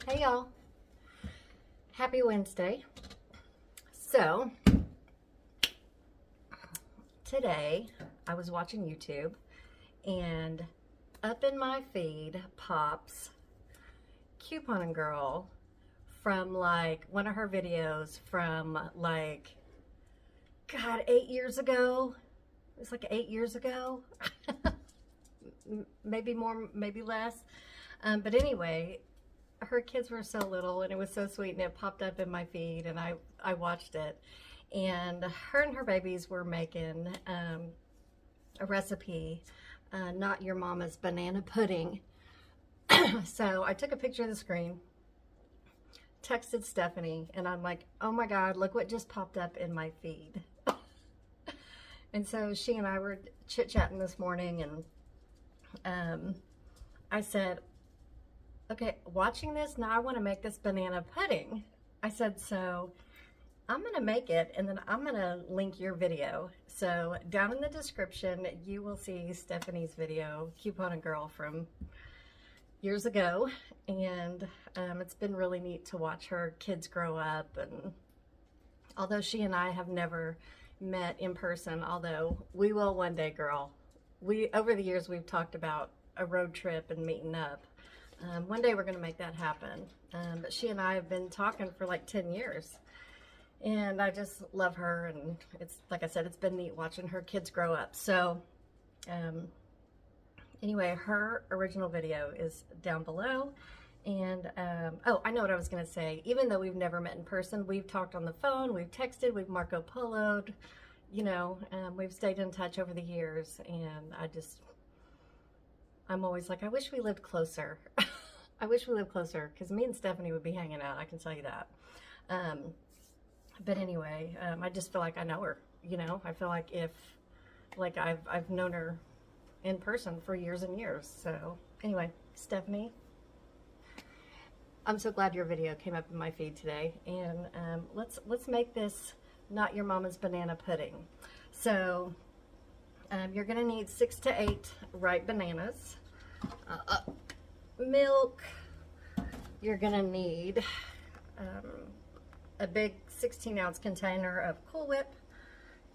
Hey y'all, happy Wednesday. So today I was watching YouTube and up in my feed pops Couponing Girl from like one of her videos from like, God, 8 years ago. It was like 8 years ago. Maybe more, maybe less. But anyway, her kids were so little and it was so sweet and it popped up in my feed and I watched it. And her babies were making a recipe, not your mama's banana pudding. So I took a picture of the screen, texted Stephanie, and I'm like, oh my God, look what just popped up in my feed. And so she and I were chit-chatting this morning and I said, okay, watching this, now I want to make this banana pudding. I said, so I'm going to make it and then I'm going to link your video. So down in the description, you will see Stephanie's video, Couponing Girl, from years ago. And it's been really neat to watch her kids grow up. And although she and I have never met in person, although we will one day, girl. Over the years, we've talked about a road trip and meeting up. One day we're going to make that happen. But she and I have been talking for like 10 years. And I just love her. And it's, like I said, it's been neat watching her kids grow up. So anyway, her original video is down below. And, oh, I know what I was going to say. Even though we've never met in person, we've talked on the phone, we've texted, we've Marco Polo'd, you know, we've stayed in touch over the years. And I'm always like, I wish we lived closer. I wish we lived closer because me and Stephanie would be hanging out. I can tell you that. But anyway, I just feel like I know her. You know, I feel like I've known her in person for years and years. So anyway, Stephanie, I'm so glad your video came up in my feed today. And let's make this not your mama's banana pudding. So you're going to need 6 to 8 ripe bananas, milk. You're going to need a big 16-ounce container of Cool Whip.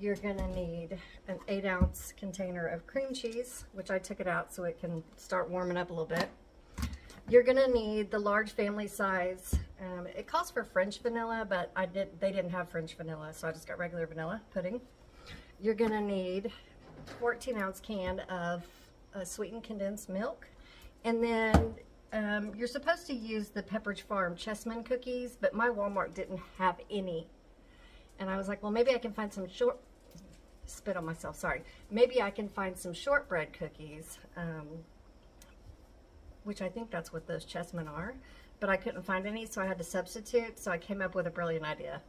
You're going to need an 8-ounce container of cream cheese, which I took it out so it can start warming up a little bit. You're going to need the large family size. It calls for French vanilla, but they didn't have French vanilla, so I just got regular vanilla pudding. You're going to need 14-ounce can of sweetened condensed milk. And then you're supposed to use the Pepperidge Farm Chessman cookies, but my Walmart didn't have any. And I was like, well, maybe I can find some spit on myself, sorry. Maybe I can find some shortbread cookies, which I think that's what those Chessman are. But I couldn't find any, so I had to substitute. So I came up with a brilliant idea.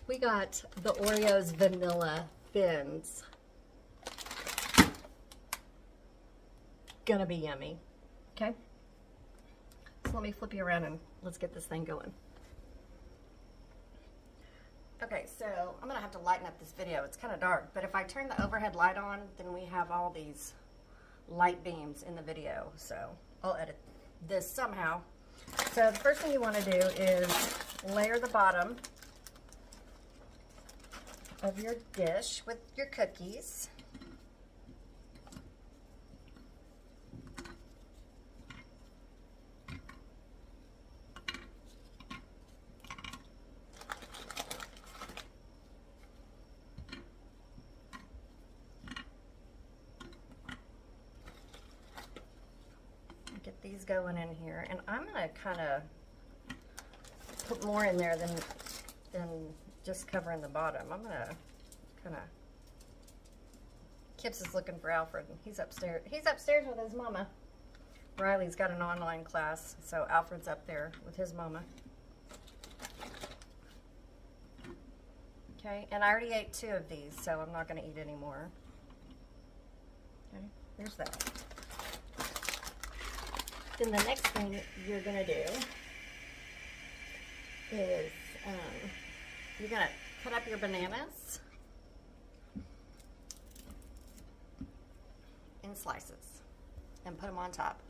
We got the Oreos Vanilla Thins. Gonna be yummy. Okay, so let me flip you around and let's get this thing going. Okay, so I'm gonna have to lighten up this video. It's kind of dark, but if I turn the overhead light on, then we have all these light beams in the video. So I'll edit this somehow. So the first thing you want to do is layer the bottom of your dish with your cookies. Get these going in here, and I'm gonna kind of put more in there than just covering the bottom. I'm gonna kind of. Kips is looking for Alfred. He's upstairs. He's upstairs with his mama. Riley's got an online class, so Alfred's up there with his mama. Okay, and I already ate 2 of these, so I'm not gonna eat any more. Okay, there's that. Then the next thing you're going to do is you're going to cut up your bananas in slices and put them on top.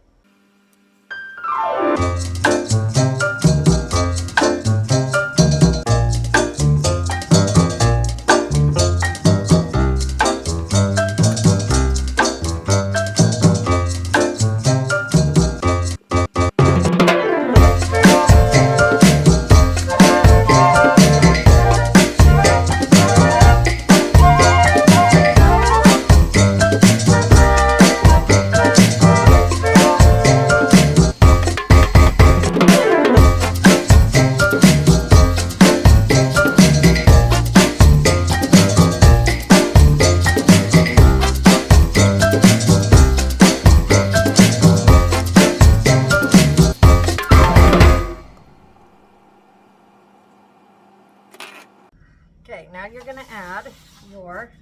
you're going to add your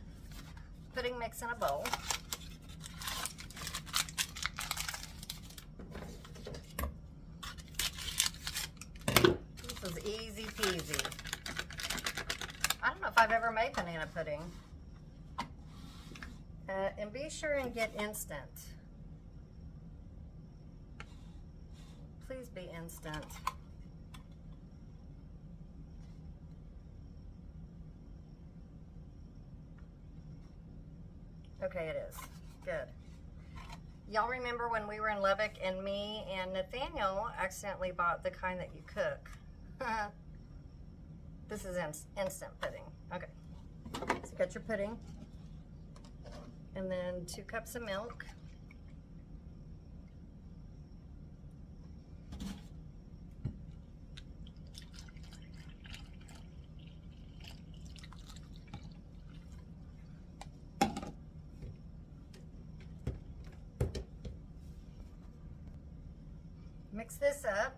pudding mix in a bowl. This is easy peasy. I don't know if I've ever made banana pudding. And be sure and get instant. Please be instant. Okay, it is. Good. Y'all remember when we were in Lubbock and me and Nathaniel accidentally bought the kind that you cook? This is instant pudding. Okay. So you got your pudding. And then 2 cups of milk. Mix this up.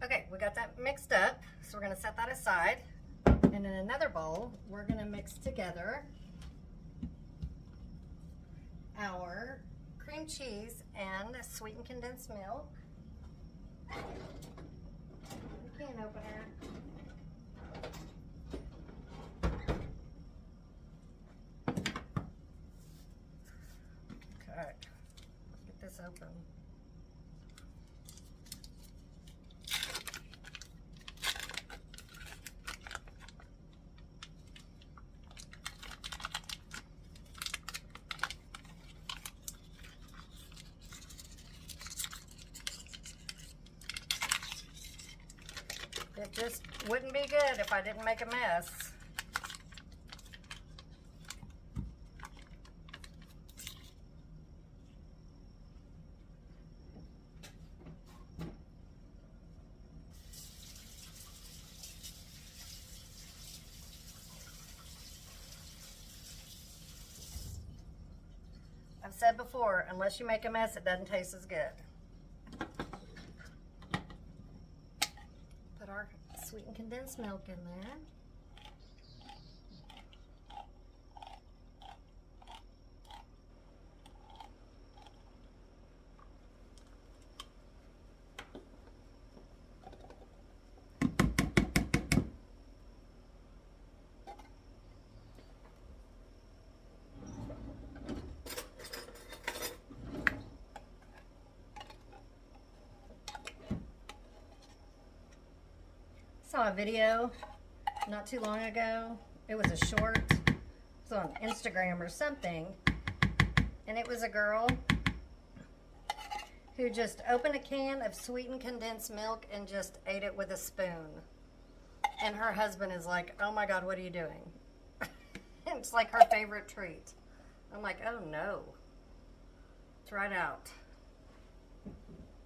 Okay, we got that mixed up, so we're going to set that aside. And in another bowl, we're going to mix together our cream cheese and sweetened condensed milk. Can opener. Okay, get this open. It just wouldn't be good if I didn't make a mess. I've said before, unless you make a mess, it doesn't taste as good. Put our sweetened condensed milk in there. Saw a video not too long ago. It was a short. It was on Instagram or something. And it was a girl who just opened a can of sweetened condensed milk and just ate it with a spoon. And her husband is like, "Oh my God, what are you doing?" It's like her favorite treat. I'm like, oh no. Try it out.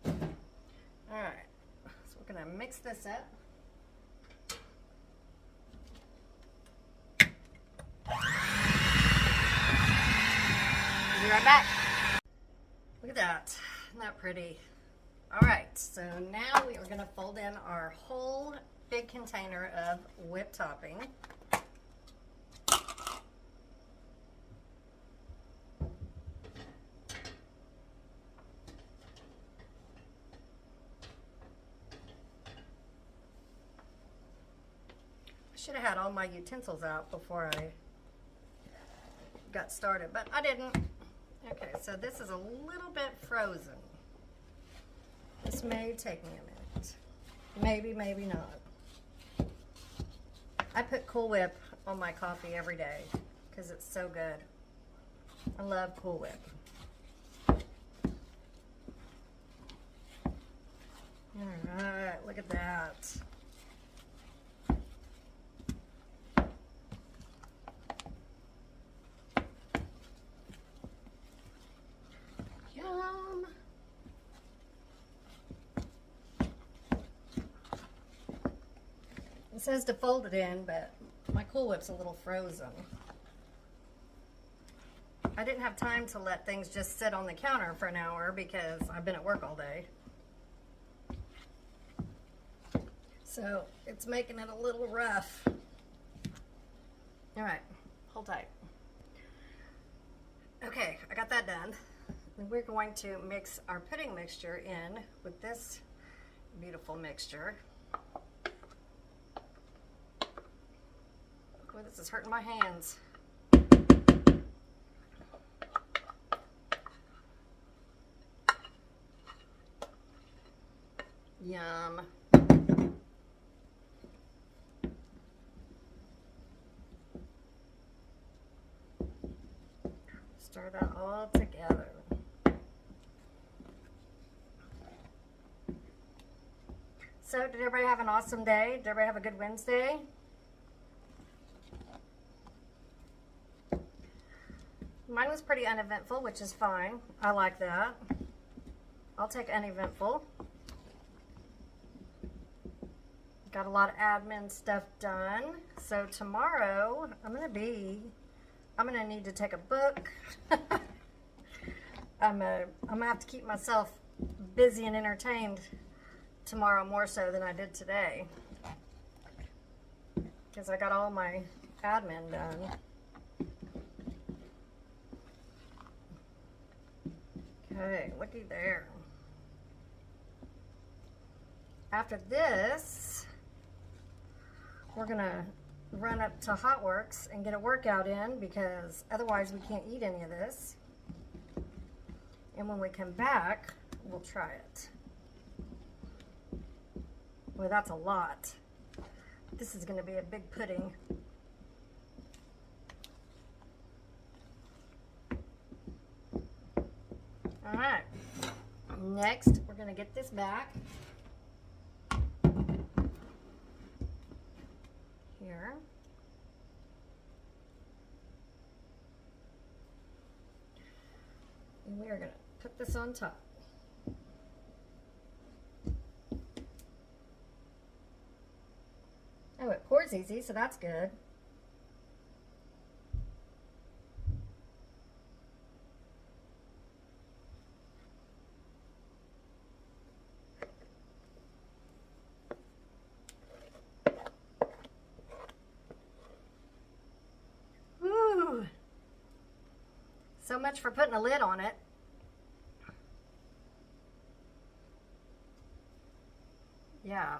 Alright, so we're going to mix this up. Be right back. Look at that. Isn't that pretty? Alright, so now we are going to fold in our whole big container of whipped topping. Should have had all my utensils out before I got started, but I didn't. Okay, so this is a little bit frozen. This may take me a minute. Maybe, maybe not. I put Cool Whip on my coffee every day because it's so good. I love Cool Whip. All right, look at that. Yum. It says to fold it in, but my Cool Whip's a little frozen. I didn't have time to let things just sit on the counter for an hour because I've been at work all day. So it's making it a little rough. All right, hold tight. Okay, I got that done. And we're going to mix our pudding mixture in with this beautiful mixture. Boy, this is hurting my hands. Yum. Stir that all together. So, did everybody have an awesome day? Did everybody have a good Wednesday? Mine was pretty uneventful, which is fine. I like that. I'll take uneventful. Got a lot of admin stuff done. So tomorrow, I'm gonna need to take a book. I'm gonna have to keep myself busy and entertained tomorrow more so than I did today. Because I got all my admin done. Okay, looky there. After this, we're gonna run up to Hot Works and get a workout in because otherwise we can't eat any of this. And when we come back, we'll try it. Boy, that's a lot. This is gonna be a big pudding. All right, next we're gonna get this back. Here. And we are going to put this on top. Oh, it pours easy, so that's good. So much for putting a lid on it. Yeah.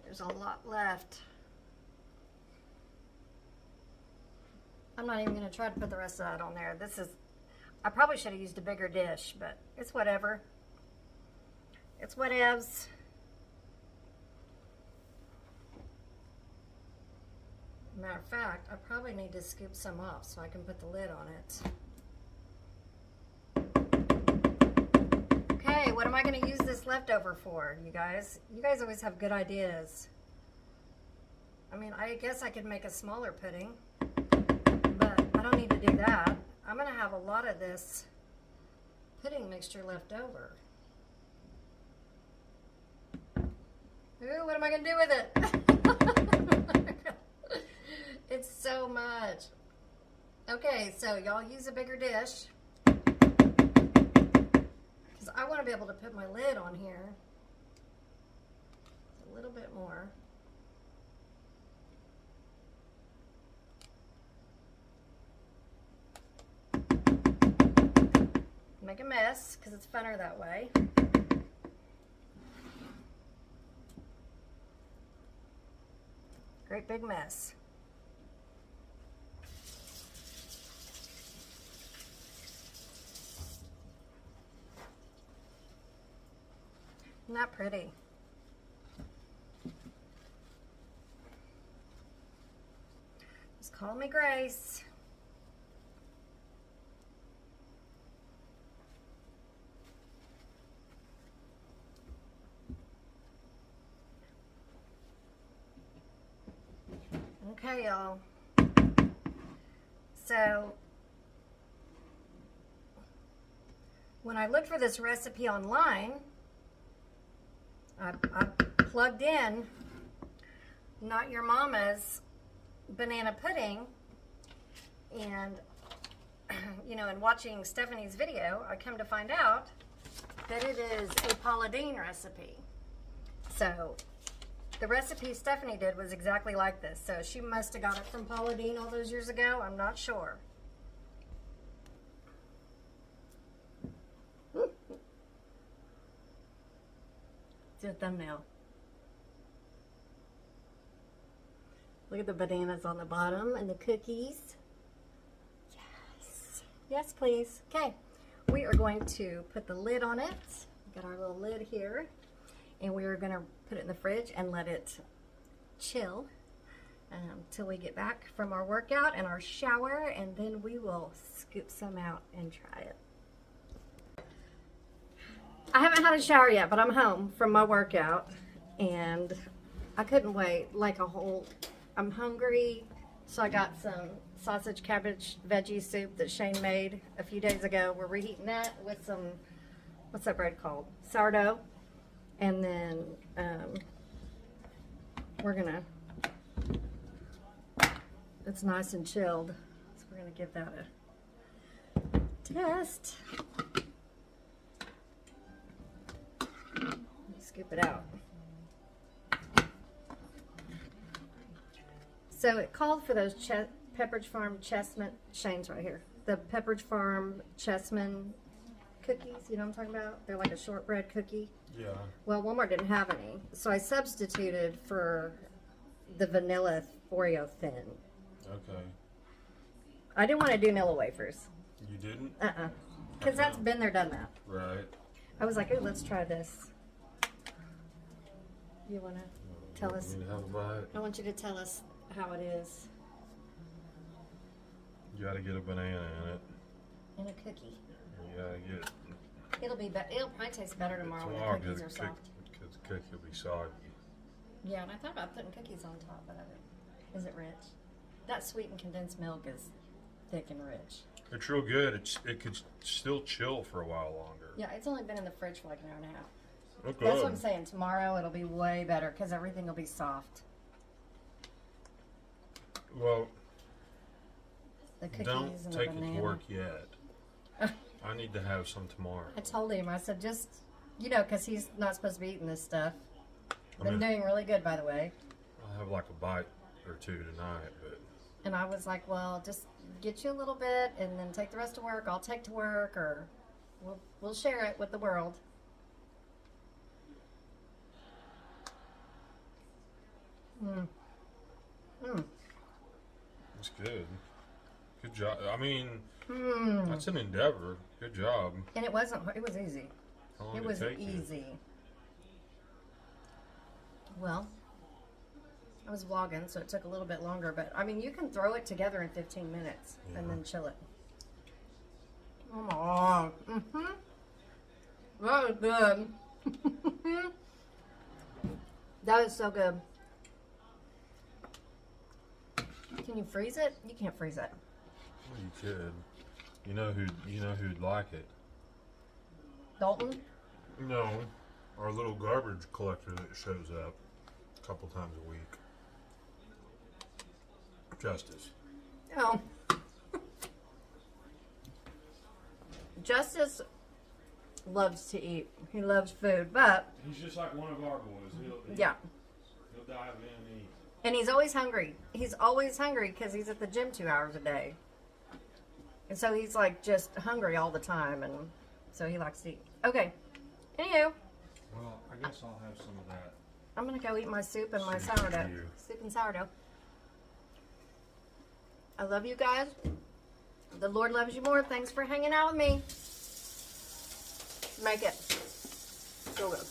There's a lot left. I'm not even going to try to put the rest of that on there. I probably should have used a bigger dish, but it's whatever. It's whatevs. Matter of fact, I probably need to scoop some off so I can put the lid on it. Okay, what am I going to use this leftover for, you guys? You guys always have good ideas. I mean, I guess I could make a smaller pudding, but I don't need to do that. I'm going to have a lot of this pudding mixture left over. Ooh, what am I going to do with it? It's so much. Okay, so y'all use a bigger dish. Because I want to be able to put my lid on here. A little bit more. Make a mess, because it's funner that way. Great big mess. Isn't that pretty? Just call me Grace. Okay, y'all. So, when I looked for this recipe online, I plugged in Not Your Mama's banana pudding, And, you know, in watching Stephanie's video, I come to find out that it is a Paula Deen recipe. So the recipe Stephanie did was exactly like this. So she must have got it from Paula Deen all those years ago. I'm not sure. It's a thumbnail. Look at the bananas on the bottom and the cookies. Yes. Yes, please. Okay. We are going to put the lid on it. Got our little lid here. And we are going to put it in the fridge and let it chill till we get back from our workout and our shower. And then we will scoop some out and try it. I haven't had a shower yet, but I'm home from my workout. And I couldn't wait like a whole... I'm hungry, so I got some sausage, cabbage, veggie soup that Shane made a few days ago. We're reheating that with some, what's that bread called? Sourdough. And then we're gonna, it's nice and chilled, so we're gonna give that a test. Scoop it out. So it called for those Pepperidge Farm Chessman, Shane's right here, the Pepperidge Farm Chessman cookies, you know what I'm talking about? They're like a shortbread cookie. Yeah. Well, Walmart didn't have any, so I substituted for the vanilla Oreo thin. Okay. I didn't want to do Nilla wafers. You didn't? Because that's been there, done that. Right. I was like, oh, let's try this. You want to tell us? I want you to tell us how it is. You gotta get a banana in it. And a cookie. You gotta get. It'll be better. It'll probably taste better tomorrow when the cookies are soft. Because the cookie will be soggy. Yeah, and I thought about putting cookies on top of it. Is it rich? That sweetened condensed milk is thick and rich. It's real good. It could still chill for a while longer. Yeah, it's only been in the fridge for like an hour and a half. Okay. That's what I'm saying. Tomorrow it'll be way better because everything will be soft. Well, the cookies don't and take it to work yet. I need to have some tomorrow. I told him, I said, just, you know, because he's not supposed to be eating this stuff. Been doing really good, by the way. I'll have like a bite or two tonight, but. And I was like, well, just get you a little bit and then take the rest to work. I'll take to work, or we'll share it with the world. It's good. Good job. I mean, that's an endeavor. Good job. And it wasn't. It was easy. How long did it take easy. You? Well, I was vlogging, so it took a little bit longer. But I mean, you can throw it together in 15 minutes and then chill it. Oh my God. That was good. That was so good. Can you freeze it? You can't freeze it. Well, you could. You know who'd like it? Dalton? No, our little garbage collector that shows up a couple times a week. Justice. Oh. Justice loves to eat. He loves food, but he's just like one of our boys. He'll dive in and eat. And he's always hungry. He's always hungry because he's at the gym 2 hours a day. And so he's like just hungry all the time, and so he likes to eat. Okay. Anywho. Well, I guess I'll have some of that. I'm going to go eat my soup and my sourdough. Soup and sourdough. I love you guys. The Lord loves you more. Thanks for hanging out with me. Make it. So good.